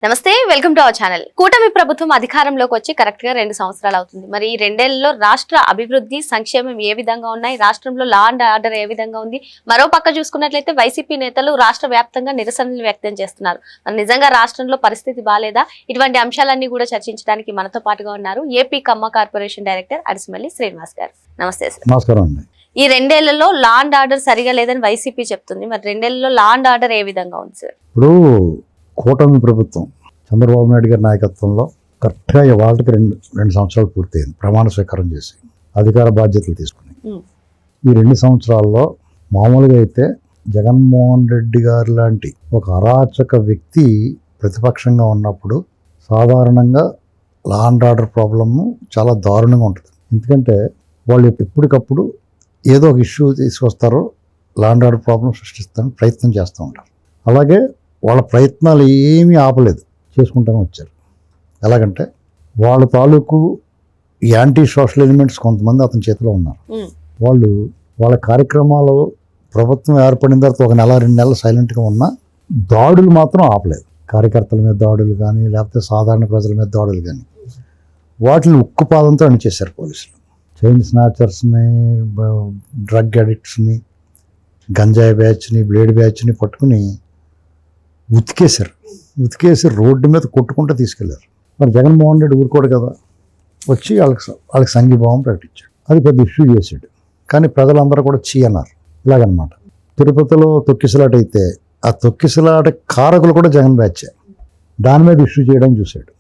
నమస్తే, welcome to our channel. కూటమి ప్రభుత్వం అధికారంలోకి వచ్చి కరెక్ట్ గా 2 సంవత్సరాలు అవుతుంది. మరి ఈ 2 ఏళ్లలో రాష్ట్ర అభివృద్ధి సంక్షేమం ఏ విధంగా ఉన్నాయి, రాష్ట్రంలో లా అండ్ ఆర్డర్ ఏ విధంగా ఉంది, మరో పక్క చూసుకున్నట్లయితే వైసీపీ నేతలు రాష్ట్ర వ్యాప్తంగా నిరసనలు వ్యక్తం చేస్తున్నారు. మరి నిజంగా రాష్ట్రంలో పరిస్థితి బాలేదా? ఇటువంటి అంశాలన్నీ కూడా చర్చించడానికి మనతో పాటుగా ఉన్నారు ఏపీ కమ్మ కార్పొరేషన్ డైరెక్టర్ అడిసిమల్లి శ్రీనివాస్ గారు. నమస్తే సార్. నమస్కారం అండి. ఈ 2 ఏళ్లలో లా అండ్ ఆర్డర్ సరిగా లేదని వైసీపీ చెప్తుంది. మరి 2 ఏళ్లలో లా అండ్ ఆర్డర్ ఏ విధంగా ఉంది సార్? ఇప్పుడు కూటమి ప్రభుత్వం చంద్రబాబు నాయుడు గారి నాయకత్వంలో కరెక్ట్గా ఇవాళకి రెండు సంవత్సరాలు పూర్తయింది. ప్రమాణ స్వీకారం చేసి అధికార బాధ్యతలు తీసుకుని ఈ 2 సంవత్సరాల్లో మామూలుగా అయితే జగన్మోహన్ రెడ్డి గారు లాంటి ఒక అరాచక వ్యక్తి ప్రతిపక్షంగా ఉన్నప్పుడు సాధారణంగా లా అండ్ ఆర్డర్ ప్రాబ్లము చాలా దారుణంగా ఉంటుంది. ఎందుకంటే వాళ్ళు ఎప్పటికప్పుడు ఏదో ఒక ఇష్యూ తీసుకొస్తారో లా అండ్ ఆర్డర్ ప్రాబ్లం సృష్టిస్తానికి ప్రయత్నం చేస్తూ ఉంటారు. అలాగే వాళ్ళ ప్రయత్నాలు ఏమీ ఆపలేదు, చేసుకుంటూనే వచ్చారు. ఎలాగంటే వాళ్ళ తాలూకు యాంటీ సోషల్ ఎలిమెంట్స్ కొంతమంది అతని చేతిలో ఉన్నారు. వాళ్ళ కార్యక్రమాలు ప్రభుత్వం ఏర్పడిన తర్వాత 1 నెల 2 నెలలు సైలెంట్గా ఉన్నా దాడులు మాత్రం ఆపలేదు. కార్యకర్తల మీద దాడులు కానీ లేకపోతే సాధారణ ప్రజల మీద దాడులు కానీ వాటిని ఉక్కుపాదంతో అణిచేశారు పోలీసులు. చైన్ స్నాచర్స్ని, డ్రగ్ అడిక్ట్స్ని, గంజాయి బ్యాచ్ని, బ్లేడ్ బ్యాచ్ని పట్టుకుని ఉతికేసి రోడ్డు మీద కొట్టుకుంటూ తీసుకెళ్లారు. మరి జగన్మోహన్ రెడ్డి ఊరుకోడు కదా, వచ్చి వాళ్ళకి సంఘీభావం ప్రకటించాడు. అది పెద్ద ఇష్యూ చేశాడు. కానీ ప్రజలందరూ కూడా చీ అన్నారు. ఇలాగనమాట. తిరుపతిలో తొక్కిసలాట అయితే ఆ తొక్కిసలాట కారకులు కూడా జగన్ బ్యాచే. దాని మీద ఇష్యూ చేయడానికి చూశాడు.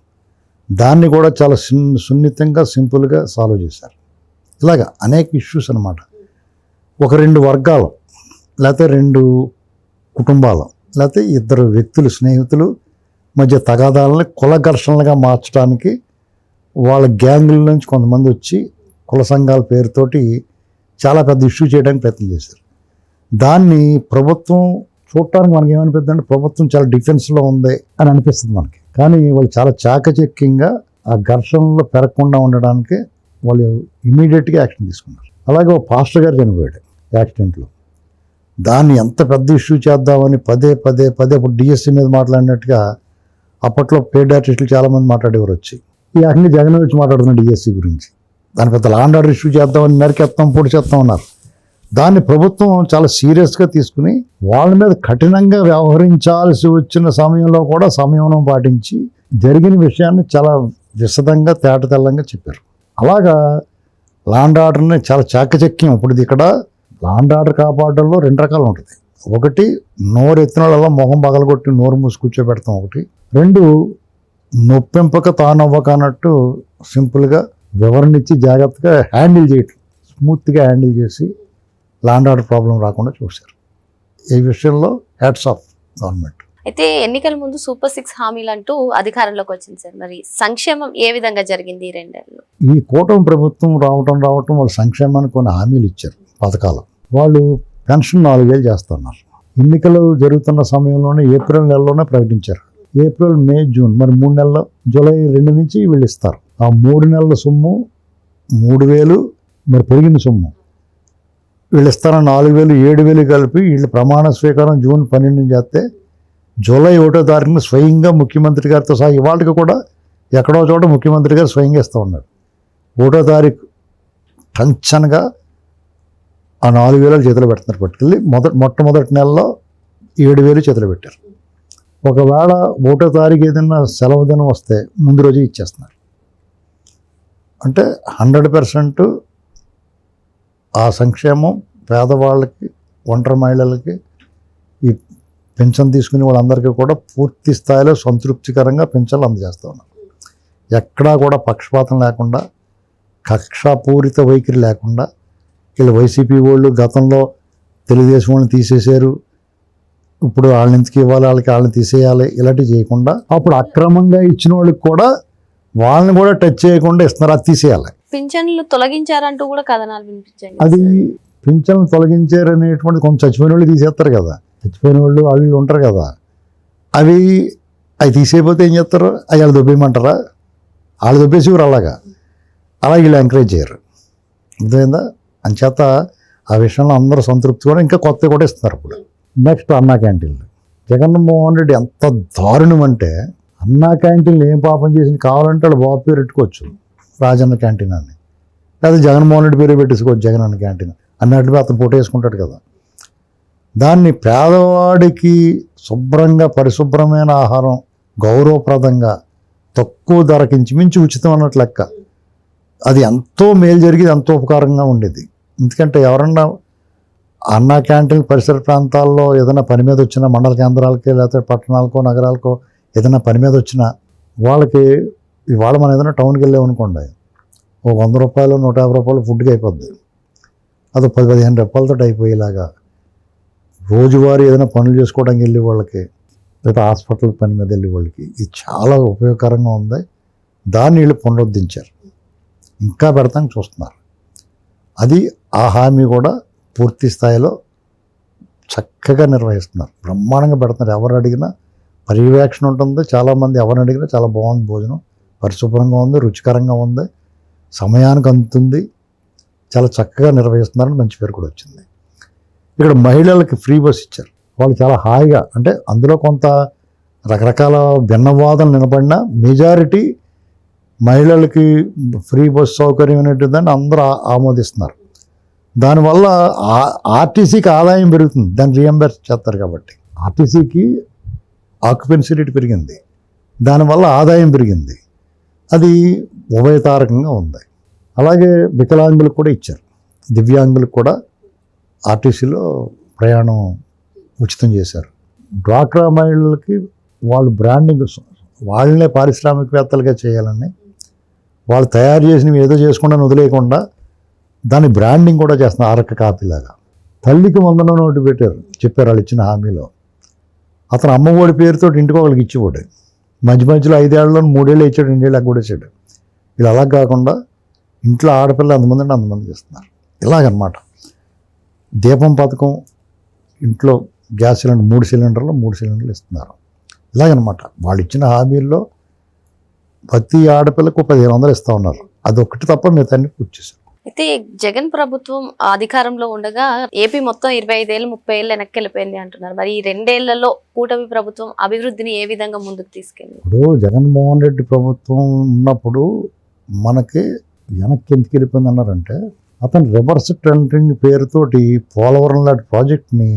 దాన్ని కూడా చాలా సున్నితంగా సింపుల్గా సాల్వ్ చేశారు. ఇలాగా అనేక ఇష్యూస్ అనమాట. ఒక 2 వర్గాలు లేకపోతే 2 కుటుంబాలు లేకపోతే 2 వ్యక్తులు, స్నేహితులు మధ్య తగాదాలని కుల ఘర్షణలుగా మార్చడానికి వాళ్ళ గ్యాంగుల నుంచి కొంతమంది వచ్చి కుల సంఘాల పేరుతోటి చాలా పెద్ద ఇష్యూ చేయడానికి ప్రయత్నం చేశారు. దాన్ని ప్రభుత్వం చూడటానికి మనకి ఏమనిపిస్తుందంటే ప్రభుత్వం చాలా డిఫెన్స్లో ఉంది అని అనిపిస్తుంది మనకి. కానీ వాళ్ళు చాలా చాకచక్యంగా ఆ ఘర్షణలో పెరగకుండా ఉండడానికి వాళ్ళు ఇమీడియట్గా యాక్షన్ తీసుకున్నారు. అలాగే ఒక పాస్టర్ గారు చనిపోయాడు యాక్సిడెంట్లో. దాన్ని ఎంత పెద్ద ఇష్యూ చేద్దామని పదే ఇప్పుడు డిఎస్సీ మీద మాట్లాడినట్టుగా అప్పట్లో పేడ్ ఆర్టిస్టులు చాలామంది మాట్లాడేవారు వచ్చి ఈ అన్ని జగన్ వచ్చి మాట్లాడుతున్న డిఎస్సీ గురించి. దాని పెద్ద లా అండ్ ఆర్డర్ ఇష్యూ చేద్దామని నరికేస్తాం, పొడి చేస్తాం ఉన్నారు. దాన్ని ప్రభుత్వం చాలా సీరియస్గా తీసుకుని వాళ్ళ మీద కఠినంగా వ్యవహరించాల్సి వచ్చిన సమయంలో కూడా సంయమనం పాటించి జరిగిన విషయాన్ని చాలా విశదంగా తేటతెల్లంగా చెప్పారు. అలాగా లా అండ్ ఆర్డర్ని చాలా చాకచక్యం. ఇప్పుడు ఇక్కడ లా అండ్ ఆర్డర్ కాపాడడంలో 2 రకాలు ఉంటుంది. ఒకటి నోరు ఎత్తిన వాళ్ళ మొహం పగలగొట్టి నోరు మూసి కూర్చోబెడతాం. ఒకటి 2 నొప్పింపక తానవ్వక అన్నట్టు సింపుల్గా వివరణ ఇచ్చి జాగ్రత్తగా హ్యాండిల్ చేయటం, స్మూత్గా హ్యాండిల్ చేసి లా అండ్ ఆర్డర్ ప్రాబ్లం రాకుండా చూశారు. ఈ విషయంలో హ్యాట్స్ ఆఫ్ గవర్నమెంట్. అయితే ఎన్నికల ముందు సూపర్ 6 హామీలు అంటూ అధికారంలోకి వచ్చింది సార్. మరి సంక్షేమం ఏ విధంగా జరిగింది ఈ 2 ఏళ్లలో? ఈ కూటమి ప్రభుత్వం రావటం వాళ్ళు సంక్షేమానికి కొన్ని హామీలు ఇచ్చారు, పథకాలు. వాళ్ళు పెన్షన్ 4,000 చేస్తున్నారు. ఎన్నికలు జరుగుతున్న సమయంలోనే ఏప్రిల్ నెలలోనే ప్రకటించారు. ఏప్రిల్, మే, జూన్, మరి 3 నెలలు, జూలై 2 నుంచి వీళ్ళు ఇస్తారు. ఆ 3 నెలల సొమ్ము 3,000, మరి పెరిగిన సొమ్ము వీళ్ళు ఇస్తారని 4,000, 7,000 కలిపి వీళ్ళు ప్రమాణ స్వీకారం జూన్ 12 చేస్తే జూలై 1వ తారీఖున స్వయంగా ముఖ్యమంత్రి గారితో సహా ఇవాళకి కూడా ఎక్కడో చోట ముఖ్యమంత్రి గారు స్వయంగా ఇస్తూ ఉన్నారు. 1వ తారీఖు టంచన్గా ఆ 4,000 చేతులు పెడుతున్నారు. పట్టుకెళ్ళి మొట్టమొదటి నెలలో 7,000 చేతులు పెట్టారు. ఒకవేళ 1వ తారీఖు ఏదైనా సెలవు దినం వస్తే ముందు రోజు ఇచ్చేస్తున్నారు. అంటే 100% ఆ సంక్షేమం పేదవాళ్ళకి, ఒంటరి మహిళలకి, ఈ పెన్షన్ తీసుకునే వాళ్ళందరికీ కూడా పూర్తి స్థాయిలో సంతృప్తికరంగా పెన్షన్లు అందజేస్తూ ఉన్నారు. ఎక్కడా కూడా పక్షపాతం లేకుండా, కక్షాపూరిత వైఖరి లేకుండా. వీళ్ళు వైసీపీ వాళ్ళు గతంలో తెలుగుదేశం వాళ్ళని తీసేశారు, ఇప్పుడు వాళ్ళని ఎందుకు ఇవ్వాలి, వాళ్ళని తీసేయాలి, ఇలాంటివి చేయకుండా అప్పుడు అక్రమంగా ఇచ్చిన వాళ్ళకి కూడా వాళ్ళని కూడా టచ్ చేయకుండా ఇస్తున్నారు. అది తీసేయాలి. పింఛన్లు తొలగించారంటూ కూడా కథనాలు వినిపించాయి. అది పింఛన్లు తొలగించారనేటువంటి కొంచెం చచ్చిపోయిన వాళ్ళు తీసేస్తారు కదా, చచ్చిపోయిన వాళ్ళు ఉంటారు కదా, అవి తీసేయకపోతే ఏం చేస్తారు? వాళ్ళు దొబ్బేయమంటారా? వాళ్ళు దొబ్బేసి అలాగా వీళ్ళు ఎంకరేజ్ చేయరు. అర్థమైందా? అంచేత ఆ విషయంలో అందరూ సంతృప్తి కూడా ఇంకా కొత్త కూడా ఇస్తున్నారు. ఇప్పుడు నెక్స్ట్ అన్నా క్యాంటీన్లు. జగన్మోహన్ రెడ్డి ఎంత దారుణం అంటే అన్నా క్యాంటీన్లు ఏం పాపం చేసింది కావాలంటే వాళ్ళు బాబు పేరు పెట్టుకోవచ్చు, రాజన్న క్యాంటీన్ అని, లేదా జగన్మోహన్ రెడ్డి పేరు పెట్టేసుకోవచ్చు జగన్ అన్న క్యాంటీన్ అన్నట్టు అతను ఫోటో వేసుకుంటాడు కదా. దాన్ని పేదవాడికి శుభ్రంగా పరిశుభ్రమైన ఆహారం గౌరవప్రదంగా తక్కువ ధరకి ఇంచుమించు ఉచితం అన్నట్టు లెక్క. అది ఎంతో మేలు జరిగేది, ఎంతో ఉపకారంగా ఉండేది. ఎందుకంటే ఎవరన్నా అన్నా క్యాంటీన్ పరిసర ప్రాంతాల్లో ఏదైనా పని మీద వచ్చినా, మండల కేంద్రాలకి లేకపోతే పట్టణాలకో నగరాలకో ఏదైనా పని మీద వచ్చినా వాళ్ళకి ఇవాళ మనం ఏదైనా టౌన్కి వెళ్ళామనుకోండి, ఒక 100 రూపాయలు 150 రూపాయలు ఫుడ్కి అయిపోద్ది. అది 10-15 రూపాయలతో అయిపోయేలాగా రోజువారీ ఏదైనా పనులు చేసుకోవడానికి వెళ్ళే వాళ్ళకి లేదా హాస్పిటల్ పని మీద వెళ్ళే వాళ్ళకి ఇది చాలా ఉపయోగకరంగా ఉంది. దాన్ని వీళ్ళు పునరుద్ధరించారు, ఇంకా పెడతానికి చూస్తున్నారు. అది ఆ హామీ కూడా పూర్తి స్థాయిలో చక్కగా నిర్వహిస్తున్నారు, బ్రహ్మాండంగా పెడుతున్నారు. ఎవరు అడిగినా పర్యవేక్షణ ఉంటుంది. చాలామంది ఎవరిని అడిగినా చాలా బాగుంది భోజనం, పరిశుభ్రంగా ఉంది, రుచికరంగా ఉంది, సమయానికి అందుతుంది, చాలా చక్కగా నిర్వహిస్తున్నారని మంచి పేరు కూడా వచ్చింది. ఇక్కడ మహిళలకి ఫ్రీ బస్ ఇచ్చారు. వాళ్ళు చాలా హాయిగా, అంటే అందులో కొంత రకరకాల భిన్నవాదనలు నిలబడినా మెజారిటీ మహిళలకి ఫ్రీ బస్ సౌకర్యం అనేటిదని అందరూ ఆమోదిస్తున్నారు. దానివల్ల ఆర్టీసీకి ఆదాయం పెరుగుతుంది, దాన్ని రీఎంబర్స్ చేస్తారు కాబట్టి. ఆర్టీసీకి ఆక్యుపెన్సీ రేట్ పెరిగింది, దానివల్ల ఆదాయం పెరిగింది. అది ఉభయతారకంగా ఉంది. అలాగే వికలాంగులకు కూడా ఇచ్చారు, దివ్యాంగులకు కూడా ఆర్టీసీలో ప్రయాణం ఉచితం చేశారు. డ్వాక్రా మహిళలకి వాళ్ళు బ్రాండింగ్, వాళ్ళనే పారిశ్రామికవేత్తలుగా చేయాలని, వాళ్ళు తయారు చేసినవి ఏదో చేసుకుండా వదిలేయకుండా దాని బ్రాండింగ్ కూడా చేస్తున్నారు, అరక కాపీలాగా. తల్లికి వందనం నోటు పెట్టారు, చెప్పారు వాళ్ళు ఇచ్చిన హామీలో. అతను అమ్మఒడి పేరుతో ఇంటికి ఒకరికి ఇచ్చేవాడు, మధ్యలో 5 ఏళ్ళలో 3 ఏళ్ళు ఇచ్చాడు, 2 ఏళ్ళకి కూడా ఇచ్చాడు. వీళ్ళు అలా కాకుండా ఇంట్లో ఆడపిల్ల అంతమంది అంటే అంతమందికి ఇస్తున్నారు. ఇలాగనమాట. దీపం పథకం, ఇంట్లో గ్యాస్ సిలిండర్ 3 సిలిండర్లు ఇస్తున్నారు. ఇలాగనమాట. వాళ్ళు ఇచ్చిన హామీల్లో ప్రతి ఆడపిల్లకు 1500 ఇస్తూ ఉన్నారు. అదొకటి తప్ప మిగతాన్ని పూర్తి చేశారు. అయితే జగన్ ప్రభుత్వం అధికారంలో ఉండగా ఏపీ మొత్తం 25 ఏళ్ళు 30 ఏళ్ళు వెనక్కి వెళ్ళిపోయింది అంటున్నారు. మరి ఈ 2 ఏళ్లలో కూటమి ప్రభుత్వం అభివృద్ధిని ఏ విధంగా ముందుకు తీసుకెళ్ళింది? ఇప్పుడు జగన్మోహన్ రెడ్డి ప్రభుత్వం ఉన్నప్పుడు మనకి వెనక్కి ఎందుకు వెళ్ళిపోయింది అన్నారంటే, అతను రివర్స్ టెండరింగ్ పేరుతోటి పోలవరం లాంటి ప్రాజెక్ట్ని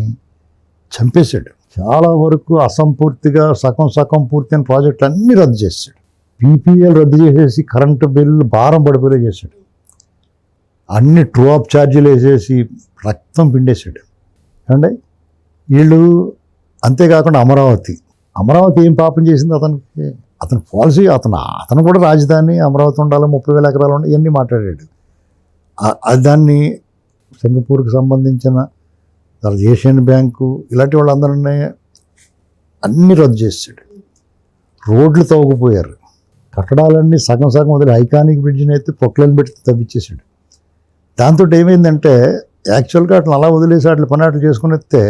చంపేశాడు. చాలా వరకు అసంపూర్తిగా సగం పూర్తయిన ప్రాజెక్టులు అన్నీ రద్దు చేశాడు. పీపీఎల్ రద్దు చేసేసి కరెంటు బిల్లు భారం పడిపోలే చేశాడు. అన్ని ట్రూ ఆఫ్ ఛార్జీలు వేసేసి రక్తం పిండేశాడు. ఏమండి వీళ్ళు. అంతేకాకుండా అమరావతి ఏం పాపం చేసింది అతనికి? అతని పాలసీ, అతను కూడా రాజధాని అమరావతి ఉండాలి, 30,000 ఎకరాలు ఉండాలి, ఇవన్నీ మాట్లాడాడు. దాన్ని సింగపూర్కి సంబంధించిన ఏషియన్ బ్యాంకు ఇలాంటి వాళ్ళందరినీ అన్నీ రద్దు చేశాడు. రోడ్లు తవ్వుకుపోయారు, కట్టడాలన్నీ సగం వదిలి ఐకానిక్ బ్రిడ్జిని అయితే పొక్లను పెట్టి తవ్విచ్చేసాడు. దాంతో ఏమైందంటే యాక్చువల్గా అట్లా అలా వదిలేసి అట్లా పని అట్లు చేసుకుని వస్తే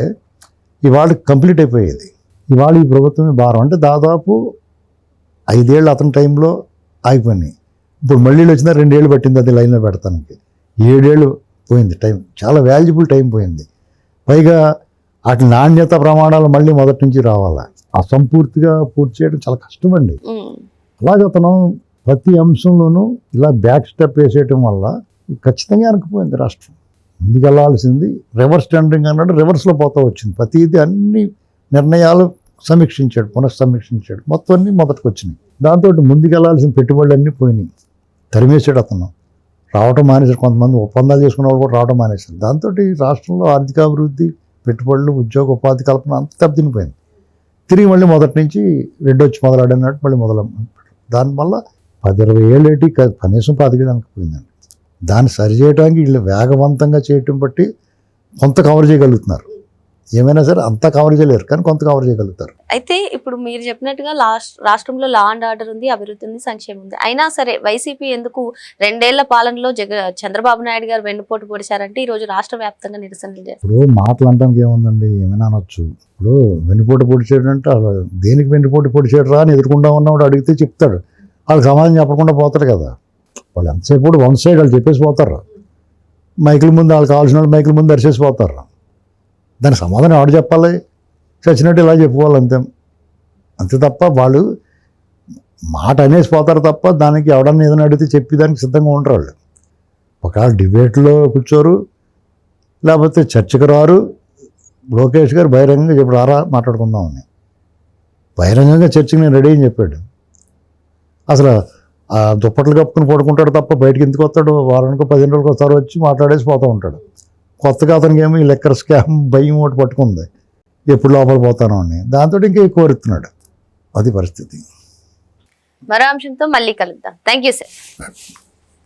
ఇవాళ కంప్లీట్ అయిపోయేది. ఇవాళ ఈ ప్రభుత్వమే భారం. అంటే దాదాపు 5 ఏళ్ళు అతని టైంలో ఆగిపోయినాయి. ఇప్పుడు మళ్ళీ వచ్చినా 2 ఏళ్ళు పట్టింది అది లైన్లో పెడతానికి. 7 ఏళ్ళు పోయింది టైం, చాలా వాల్యుబుల్ టైం పోయింది. పైగా వాటి నాణ్యత ప్రమాణాలు మళ్ళీ మొదటి నుంచి రావాలా, అసంపూర్తిగా పూర్తి చేయడం చాలా కష్టమండి. అలాగే అతను ప్రతి అంశంలోనూ ఇలా బ్యాక్ స్టెప్ వేసేయటం వల్ల ఖచ్చితంగా వెనకపోయింది రాష్ట్రం. ముందుకెళ్లాల్సింది రివర్స్ టెండరింగ్ అన్నాడు, రివర్స్లో పోతా వచ్చింది. ప్రతిదీ అన్ని నిర్ణయాలు సమీక్షించాడు, పునఃసమీక్షించాడు, మొత్తం అన్నీ మొదటికి వచ్చినాయి. దాంతో ముందుకెళ్లాల్సిన పెట్టుబడులు అన్నీ పోయినాయి, తరిమేశాడు అతను. రావటం మానేశాడు, కొంతమంది ఒప్పందాలు చేసుకున్న వాళ్ళు కూడా రావడం మానేశారు. దాంతో రాష్ట్రంలో ఆర్థికాభివృద్ధి, పెట్టుబడులు, ఉద్యోగ ఉపాధి కల్పన అంత దెబ్బతినిపోయింది. తిరిగి మళ్ళీ మొదటి నుంచి రెడ్డి వచ్చి మొదలాడినట్టు మళ్ళీ దానివల్ల 10-20 ఏళ్ళేటి కనీసం 25 ఏళ్ళు వెనకపోయిందండి. దాన్ని సరిచేయడానికి వీళ్ళు వేగవంతంగా చేయటం బట్టి కొంత కవర్ చేయగలుగుతున్నారు. ఏమైనా సరే అంతా కవర్ చేయలేరు, కానీ కొంత కవర్ చేయగలుగుతారు. అయితే ఇప్పుడు మీరు చెప్పినట్టుగా రాష్ట్రంలో లా అండ్ ఆర్డర్ ఉంది, అభివృద్ధి ఉంది, సంక్షేమం ఉంది. అయినా సరే వైసీపీ ఎందుకు 2 ఏళ్ల పాలనలో చంద్రబాబు నాయుడు గారు వెన్నుపోటు పొడిచారంటే ఈ రోజు రాష్ట్ర వ్యాప్తంగా నిరసనలు చేస్తారు. ఇప్పుడు మాటలు అంటానికి ఏముందండి, ఏమైనా అనొచ్చు. ఇప్పుడు వెన్నుపోటు పొడిచాడు అంటే దేనికి వెన్నుపోటు పొడిచాడు రా అని ఎదుర్కొంటా ఉన్నవాడు అడిగితే చెప్తాడు. వాళ్ళు సమాధానం చెప్పకుండా పోతారు కదా. వాళ్ళు ఎంతసేపు కూడా వన్ సైడ్ వాళ్ళు చెప్పేసి పోతారు. మైకుల ముందు వాళ్ళు కావాల్సిన వాళ్ళు మైకుల ముందు అరిచేసి పోతారు. దానికి సమాధానం ఎవడు చెప్పాలి? చచ్చినట్టు ఇలా చెప్పుకోవాలి అంతే తప్ప వాళ్ళు మాట అనేసి పోతారు తప్ప దానికి ఎవడన్నా ఏదైనా అడిగితే చెప్పేదానికి సిద్ధంగా ఉండరు వాళ్ళు. ఒకవేళ డిబేట్లో కూర్చోరు, లేకపోతే చర్చకు రారు. లోకేష్ గారు బహిరంగంగా చెప్పాడు, రారా మాట్లాడుకుందామని. బహిరంగంగా చర్చకి నేను రెడీ అని చెప్పాడు. అసలు ఆ దుప్పట్లు కప్పుకుని పడుకుంటాడు తప్ప బయటకు ఎందుకు వస్తాడు? వారానికి 15 రోజులకు ఒకసారి వచ్చి మాట్లాడేసి పోతూ ఉంటాడు. కొత్తగా అతనికి ఏమో ఈ లెక్కర్ స్కామ్ భయం ఒకటి పట్టుకుంది, ఎప్పుడు లోపల పోతాను అని. దాంతో ఇంకా కోరుతున్నాడు. అది పరిస్థితి. మరో అంశంతో మళ్ళీ కలుద్దాం. Thank you sir.